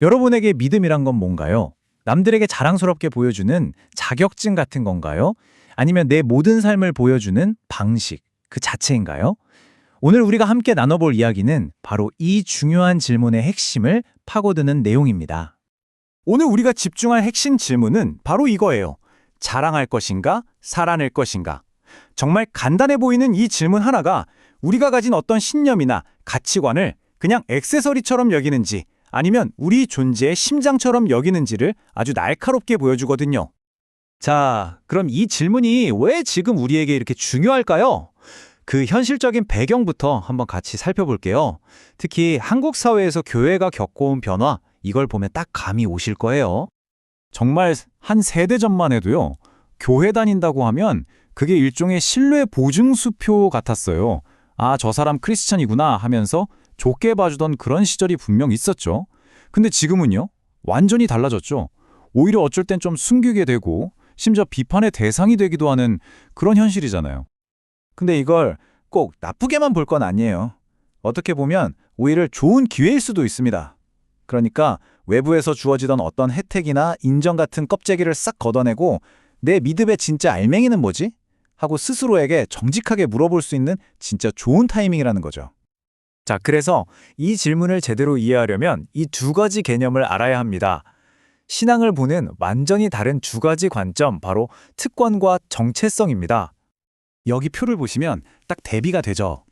여러분에게 믿음이란 건 뭔가요? 남들에게 자랑스럽게 보여주는 자격증 같은 건가요? 아니면 내 모든 삶을 보여주는 방식, 그 자체인가요? 오늘 우리가 함께 나눠볼 이야기는 바로 이 중요한 질문의 핵심을 파고드는 내용입니다. 오늘 우리가 집중할 핵심 질문은 바로 이거예요. 자랑할 것인가? 살아낼 것인가? 정말 간단해 보이는 이 질문 하나가 우리가 가진 어떤 신념이나 가치관을 그냥 액세서리처럼 여기는지 아니면 우리 존재의 심장처럼 여기는지를 아주 날카롭게 보여주거든요. 자, 그럼 이 질문이 왜 지금 우리에게 이렇게 중요할까요? 그 현실적인 배경부터 한번 같이 살펴볼게요. 특히 한국 사회에서 교회가 겪어온 변화, 이걸 보면 딱 감이 오실 거예요. 정말 한 세대 전만 해도요, 교회 다닌다고 하면 그게 일종의 신뢰 보증수표 같았어요. 아, 저 사람 크리스천이구나 하면서 좋게 봐주던 그런 시절이 분명 있었죠. 근데 지금은요? 완전히 달라졌죠. 오히려 어쩔 땐 좀 숨기게 되고 심지어 비판의 대상이 되기도 하는 그런 현실이잖아요. 근데 이걸 꼭 나쁘게만 볼 건 아니에요. 어떻게 보면 오히려 좋은 기회일 수도 있습니다. 그러니까 외부에서 주어지던 어떤 혜택이나 인정 같은 껍데기를 싹 걷어내고 내 믿음의 진짜 알맹이는 뭐지? 하고 스스로에게 정직하게 물어볼 수 있는 진짜 좋은 타이밍이라는 거죠. 자, 그래서 이 질문을 제대로 이해하려면 이 두 가지 개념을 알아야 합니다. 신앙을 보는 완전히 다른 두 가지 관점, 바로 특권과 정체성입니다. 여기 표를 보시면 딱 대비가 되죠.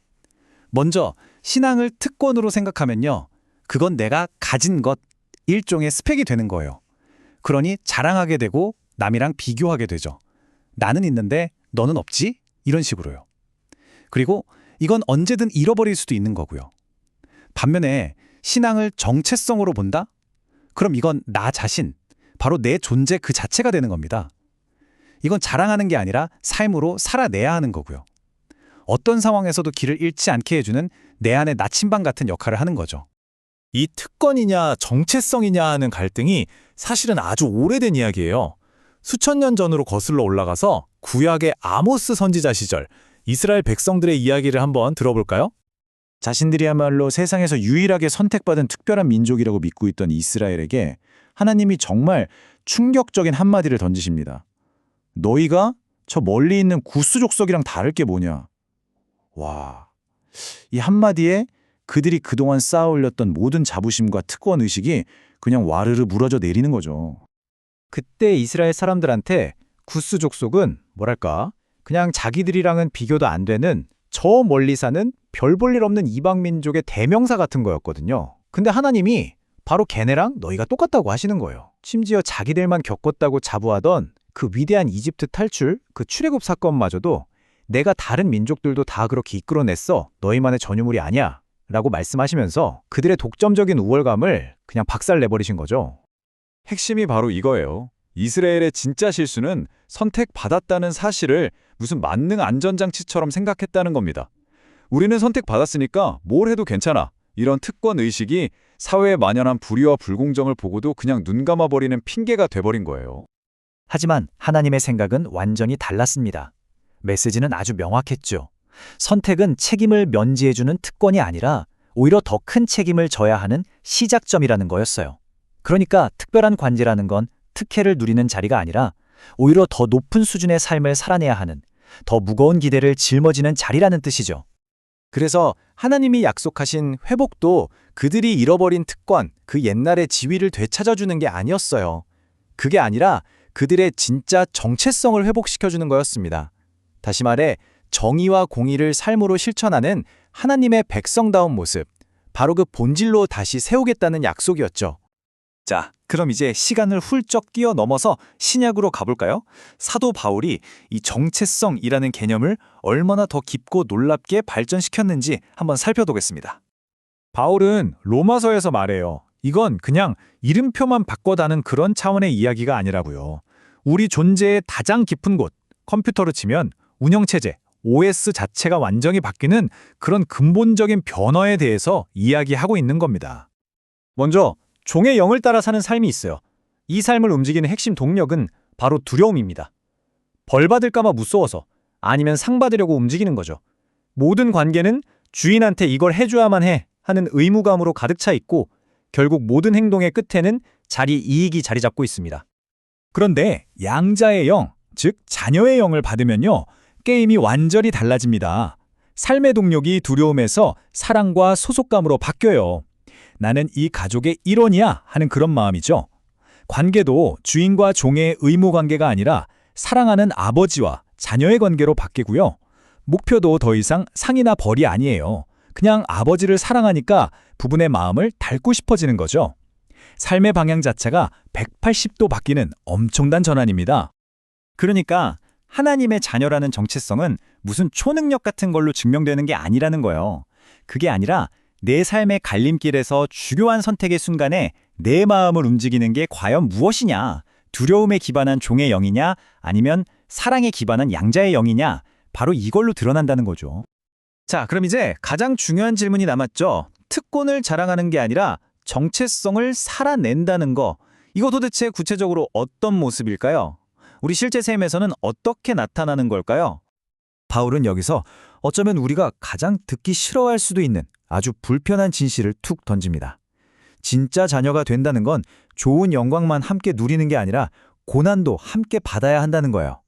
먼저 신앙을 특권으로 생각하면요. 그건 내가 가진 것, 일종의 스펙이 되는 거예요. 그러니 자랑하게 되고 남이랑 비교하게 되죠. 나는 있는데 너는 없지? 이런 식으로요. 그리고 이건 언제든 잃어버릴 수도 있는 거고요. 반면에 신앙을 정체성으로 본다? 그럼 이건 나 자신, 바로 내 존재 그 자체가 되는 겁니다. 이건 자랑하는 게 아니라 삶으로 살아내야 하는 거고요. 어떤 상황에서도 길을 잃지 않게 해주는 내 안의 나침반 같은 역할을 하는 거죠. 이 특권이냐 정체성이냐 하는 갈등이 사실은 아주 오래된 이야기예요. 수천 년 전으로 거슬러 올라가서 구약의 아모스 선지자 시절 이스라엘 백성들의 이야기를 한번 들어볼까요? 자신들이야말로 세상에서 유일하게 선택받은 특별한 민족이라고 믿고 있던 이스라엘에게 하나님이 정말 충격적인 한마디를 던지십니다. 너희가 저 멀리 있는 구스 족속이랑 다를 게 뭐냐? 와, 이 한마디에 그들이 그동안 쌓아올렸던 모든 자부심과 특권의식이 그냥 와르르 무너져 내리는 거죠. 그때 이스라엘 사람들한테 구스 족속은 뭐랄까, 그냥 자기들이랑은 비교도 안 되는 저 멀리 사는 별 볼 일 없는 이방 민족의 대명사 같은 거였거든요. 근데 하나님이 바로 걔네랑 너희가 똑같다고 하시는 거예요. 심지어 자기들만 겪었다고 자부하던 그 위대한 이집트 탈출, 그 출애굽 사건마저도 내가 다른 민족들도 다 그렇게 이끌어냈어. 너희만의 전유물이 아니야. 라고 말씀하시면서 그들의 독점적인 우월감을 그냥 박살내버리신 거죠. 핵심이 바로 이거예요. 이스라엘의 진짜 실수는 선택받았다는 사실을 무슨 만능 안전장치처럼 생각했다는 겁니다. 우리는 선택받았으니까 뭘 해도 괜찮아. 이런 특권의식이 사회에 만연한 불의와 불공정을 보고도 그냥 눈 감아버리는 핑계가 돼버린 거예요. 하지만 하나님의 생각은 완전히 달랐습니다. 메시지는 아주 명확했죠. 선택은 책임을 면제해주는 특권이 아니라 오히려 더 큰 책임을 져야 하는 시작점이라는 거였어요. 그러니까 특별한 관계라는 건 특혜를 누리는 자리가 아니라 오히려 더 높은 수준의 삶을 살아내야 하는, 더 무거운 기대를 짊어지는 자리라는 뜻이죠. 그래서 하나님이 약속하신 회복도 그들이 잃어버린 특권, 그 옛날의 지위를 되찾아주는 게 아니었어요. 그게 아니라 그들의 진짜 정체성을 회복시켜주는 거였습니다. 다시 말해 정의와 공의를 삶으로 실천하는 하나님의 백성다운 모습, 바로 그 본질로 다시 세우겠다는 약속이었죠. 자, 그럼 이제 시간을 훌쩍 뛰어넘어서 신약으로 가볼까요? 사도 바울이 이 정체성이라는 개념을 얼마나 더 깊고 놀랍게 발전시켰는지 한번 살펴보겠습니다. 바울은 로마서에서 말해요. 이건 그냥 이름표만 바꿔다는 그런 차원의 이야기가 아니라고요. 우리 존재의 가장 깊은 곳, 컴퓨터로 치면 운영체제, OS 자체가 완전히 바뀌는 그런 근본적인 변화에 대해서 이야기하고 있는 겁니다. 먼저 종의 영을 따라 사는 삶이 있어요. 이 삶을 움직이는 핵심 동력은 바로 두려움입니다. 벌 받을까봐 무서워서, 아니면 상 받으려고 움직이는 거죠. 모든 관계는 주인한테 이걸 해줘야만 해 하는 의무감으로 가득 차 있고, 결국 모든 행동의 끝에는 이익이 자리 잡고 있습니다. 그런데 양자의 영, 즉 자녀의 영을 받으면요, 게임이 완전히 달라집니다. 삶의 동력이 두려움에서 사랑과 소속감으로 바뀌어요. 나는 이 가족의 일원이야 하는 그런 마음이죠. 관계도 주인과 종의 의무 관계가 아니라 사랑하는 아버지와 자녀의 관계로 바뀌고요. 목표도 더 이상 상이나 벌이 아니에요. 그냥 아버지를 사랑하니까 부분의 마음을 닳고 싶어지는 거죠. 삶의 방향 자체가 180도 바뀌는 엄청난 전환입니다. 그러니까 하나님의 자녀라는 정체성은 무슨 초능력 같은 걸로 증명되는 게 아니라는 거예요. 그게 아니라 내 삶의 갈림길에서 중요한 선택의 순간에 내 마음을 움직이는 게 과연 무엇이냐? 두려움에 기반한 종의 영이냐? 아니면 사랑에 기반한 양자의 영이냐? 바로 이걸로 드러난다는 거죠. 자, 그럼 이제 가장 중요한 질문이 남았죠. 특권을 자랑하는 게 아니라 정체성을 살아낸다는 거. 이거 도대체 구체적으로 어떤 모습일까요? 우리 실제 삶에서는 어떻게 나타나는 걸까요? 바울은 여기서 어쩌면 우리가 가장 듣기 싫어할 수도 있는 아주 불편한 진실을 툭 던집니다. 진짜 자녀가 된다는 건 좋은 영광만 함께 누리는 게 아니라 고난도 함께 받아야 한다는 거예요.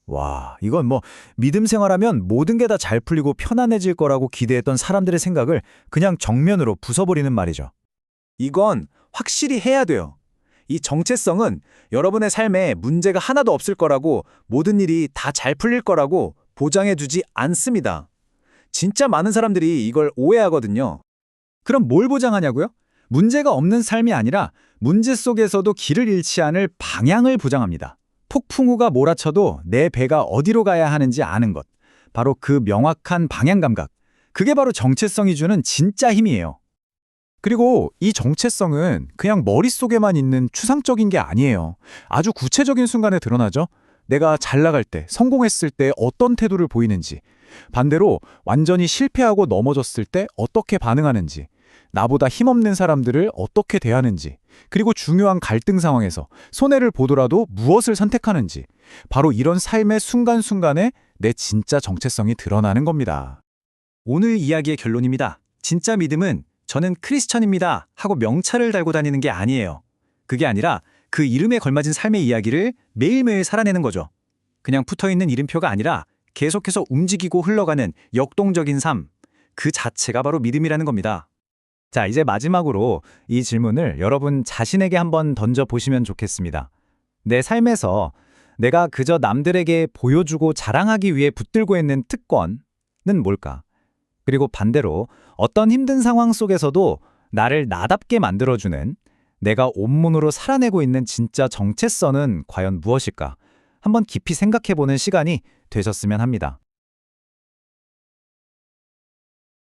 와, 이건 믿음 생활하면 모든 게 다 잘 풀리고 편안해질 거라고 기대했던 사람들의 생각을 그냥 정면으로 부숴버리는 말이죠. 이건 확실히 해야 돼요. 이 정체성은 여러분의 삶에 문제가 하나도 없을 거라고, 모든 일이 다 잘 풀릴 거라고 보장해 두지 않습니다. 진짜 많은 사람들이 이걸 오해하거든요. 그럼 뭘 보장하냐고요? 문제가 없는 삶이 아니라 문제 속에서도 길을 잃지 않을 방향을 보장합니다. 폭풍우가 몰아쳐도 내 배가 어디로 가야 하는지 아는 것. 바로 그 명확한 방향 감각. 그게 바로 정체성이 주는 진짜 힘이에요. 그리고 이 정체성은 그냥 머릿속에만 있는 추상적인 게 아니에요. 아주 구체적인 순간에 드러나죠. 내가 잘 나갈 때, 성공했을 때 어떤 태도를 보이는지, 반대로 완전히 실패하고 넘어졌을 때 어떻게 반응하는지, 나보다 힘없는 사람들을 어떻게 대하는지, 그리고 중요한 갈등 상황에서 손해를 보더라도 무엇을 선택하는지, 바로 이런 삶의 순간순간에 내 진짜 정체성이 드러나는 겁니다. 오늘 이야기의 결론입니다. 진짜 믿음은 저는 크리스천입니다 하고 명찰을 달고 다니는 게 아니에요. 그게 아니라 그 이름에 걸맞은 삶의 이야기를 매일매일 살아내는 거죠. 그냥 붙어있는 이름표가 아니라 계속해서 움직이고 흘러가는 역동적인 삶, 그 자체가 바로 믿음이라는 겁니다. 자, 이제 마지막으로 이 질문을 여러분 자신에게 한번 던져보시면 좋겠습니다. 내 삶에서 내가 그저 남들에게 보여주고 자랑하기 위해 붙들고 있는 특권은 뭘까? 그리고 반대로 어떤 힘든 상황 속에서도 나를 나답게 만들어주는, 내가 온몸으로 살아내고 있는 진짜 정체성은 과연 무엇일까? 한번 깊이 생각해보는 시간이 되셨으면 합니다.